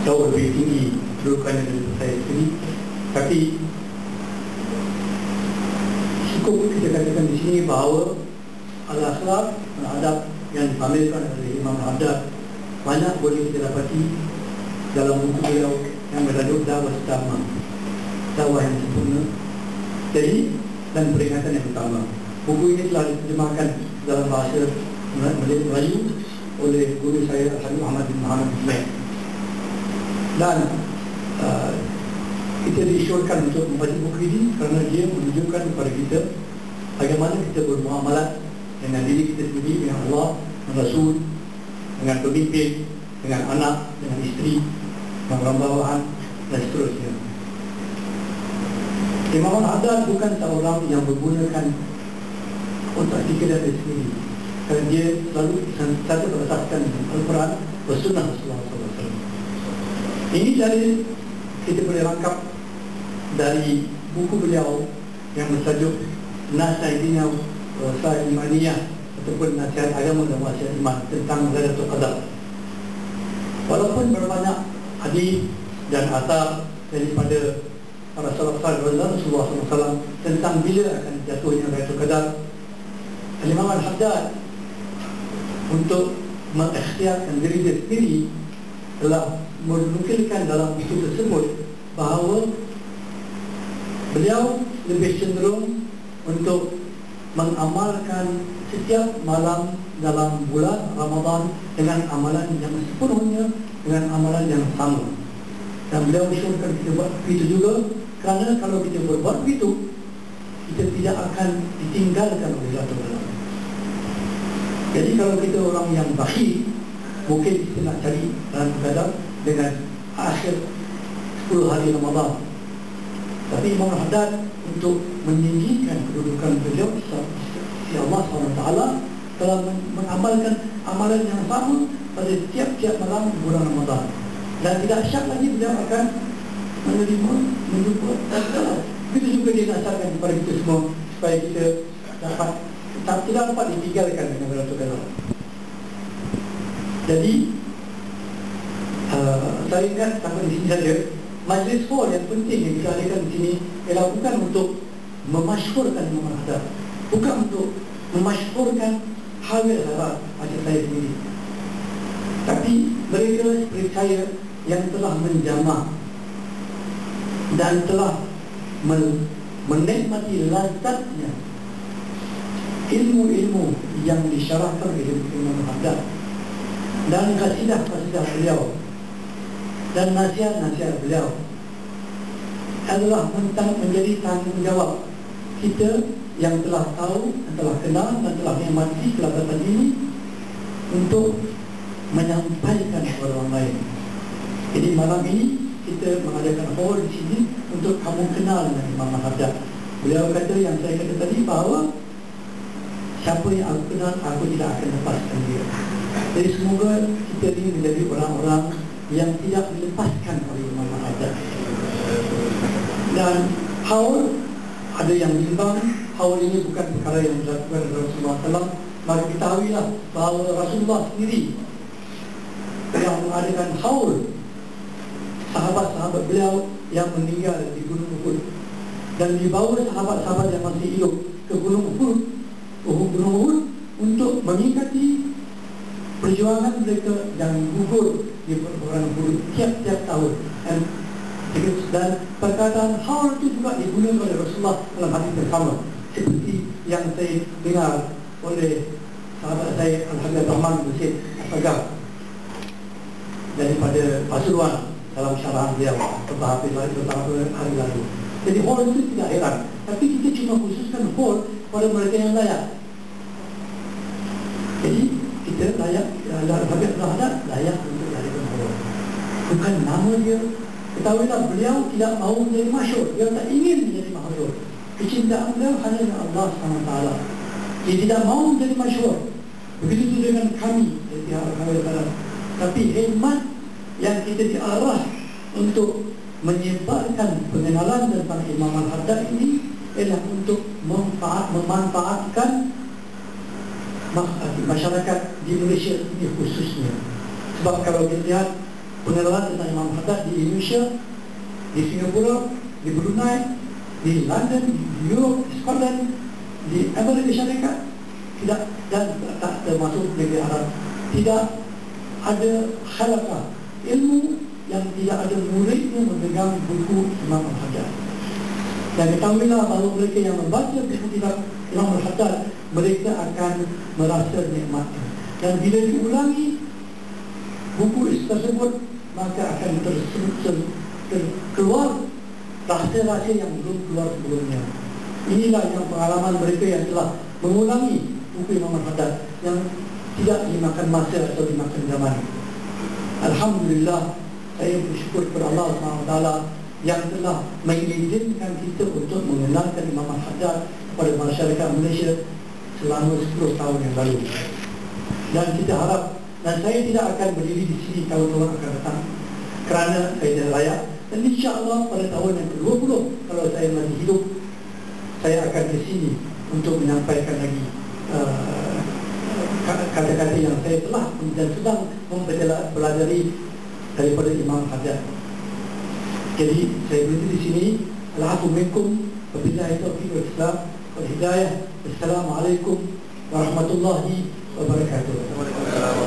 jauh lebih tinggi kedudukannya daripada saya sendiri. Tapi cukup kita katakan di sini bahawa al-akhlaq dan adab yang dipamerkan oleh Imam Haddad banyak boleh kita dapati dalam buku beliau yang bertajuk Dakwah Utama, dakwah yang sempurna. Jadi, dan peringatan yang utama. Buku ini telah diterjemahkan dalam bahasa Melayu oleh guru saya Habib Muhammad bin Muhammad bin. Dan kita diisyorkan untuk membaca buku ini kerana dia menunjukkan kepada kita bagaimana kita bermuamalat dengan diri kita sendiri, dengan Allah, dengan Rasul, dengan pemimpin, dengan anak, dengan isteri, dengan orang bawahan dan seterusnya. Imam Haddad bukan seorang yang menggunakan otak fikiran dia sendiri, kerana dia selalu satu berdasarkan Al-Quran dan Sunnah Rasulullah SAW. Ini dalil kita boleh rangkap dari buku beliau yang bertajuk Nasihat Wasa'il Imaniyah ataupun Nasihat Agama dan Wasiat Iman tentang Lailatul Qadar. Walaupun berbanyak hadis dan athar daripada para salaf Rasulullah SAW tentang bila akan jatuhnya Lailatul Qadar, Imam Al-Haddad untuk mengikhtiarkan diri dia sendiri telah menukilkan dalam buku tersebut bahawa beliau lebih cenderung untuk mengamalkan setiap malam dalam bulan Ramadan dengan amalan yang sepenuhnya, dengan amalan yang sama. Dan beliau mensyurkan kita buat begitu juga, kerana kalau kita berbuat begitu, kita tidak akan ditinggalkan oleh Lailatul Qadar. Jadi kalau kita orang yang bakhil, mungkin kita nak cari Lailatul Qadar dengan akhir 10 hari Ramadan. Tapi Imam Haddad untuk meninggikan kedudukan beliau, si Allah SWT telah mengamalkan amalan yang sama pada tiap-tiap malam bulan Ramadan. Dan tidak syak lagi beliau akan menerima, menjumpa dan begitu juga dia nasarkan kepada kita semua supaya kita tidak dapat ditinggalkan dengan Lailatul Qadar. Jadi saya ingat sampai di sini saja. Majlis hall yang penting yang kita adakan di sini ialah bukan untuk memasyhurkan Imam Haddad, bukan untuk memasyhurkan hal-hal macam saya sendiri, tapi mereka seperti saya yang telah menjamah dan telah menikmati lazatnya ilmu-ilmu yang disyarahkan oleh Imam Haddad dan kasidah-kasidah beliau dan nasihat-nasihat beliau adalah menjadi tanggungjawab kita yang telah tahu, yang telah kenal dan telah menikmati kelazatan ini untuk menyampaikan kepada orang lain. Jadi malam ini kita mengadakan hall di sini untuk kamu kenal dengan Imam Haddad. Beliau kata yang saya kata tadi bahawa siapa yang aku kenal, aku tidak akan lepaskan dia. Jadi semoga kita ini menjadi orang-orang yang tidak dilepaskan oleh Imam Haddad. Dan haul ada yang bimbang, haul ini bukan perkara yang dilakukan oleh Rasulullah SAW. Maka ketahuilah bahawa Rasulullah sendiri yang mengadakan haul sahabat-sahabat beliau yang meninggal di Gunung Uhud, dan dibawa sahabat-sahabat yang masih hidup ke Gunung Uhud untuk mengingati perjuangan mereka yang gugur di peperangan Uhud tiap-tiap tahun. Dan perkataan haul itu juga digunakan oleh Rasulullah dalam hadis yang sama seperti yang saya dengar oleh sahabat saya Al-Habib Rahman bin Syed Asagaf daripada Pasuruan dalam syarahan beliau beberapa hari lalu. Jadi haul itu tidak heran, tapi kita cuma khususkan haul pada mereka yang layak. Jadi kita layak, Al-Habib Rahman layak untuk diadakan haul. Bukan nama dia. Ketahuilah beliau tidak mahu menjadi masyhur, beliau tak ingin menjadi masyhur. Kecintaan beliau hanya dengan Allah SWT. Dia tidak mahu menjadi masyhur. Begitu juga dengan kami dari pihak Allah. Tapi hikmat yang kita diarah untuk menyebarkan pengenalan tentang Imam Al-Haddad ini ialah untuk memanfaatkan masyarakat di Malaysia ini khususnya. Sebab kalau kita lihat pengenalan tentang Imam Haddad di Indonesia, di Singapura, di Brunei, di London, di Europe, di Scotland, di Amerika Syarikat, tidak, dan tak termasuk negeri Arab. Tidak ada halaqah ilmu yang tidak ada muridnya memegang buku Imam Haddad. Dan ketahuilah bahawa mereka yang membaca buku kitab Imam Haddad, mereka akan merasa nikmatnya. Dan bila diulangi buku tersebut, maka akan keluar rahsia-rahsia yang belum keluar sebelumnya. Inilah yang pengalaman mereka yang telah mengulangi buku Imam Haddad yang tidak dimakan masa atau dimakan zaman. Alhamdulillah, saya bersyukur kepada Allah SWT yang telah mengizinkan kita untuk mengenalkan Imam Haddad kepada masyarakat Malaysia selama 10 tahun yang lalu. Dan kita harap, dan saya tidak akan berdiri di sini tahun-tahun akan datang kerana saya tidak layak. Dan insya-Allah pada tahun yang ke-20, kalau saya masih hidup, saya akan ke sini untuk menyampaikan lagi kata-kata yang saya telah dan sedang mempelajari daripada Imam Haddad. Jadi saya berhenti di sini. Assalamualaikum wabillahi taufiq wal hidayah. Assalamualaikum warahmatullahi wabarakatuh.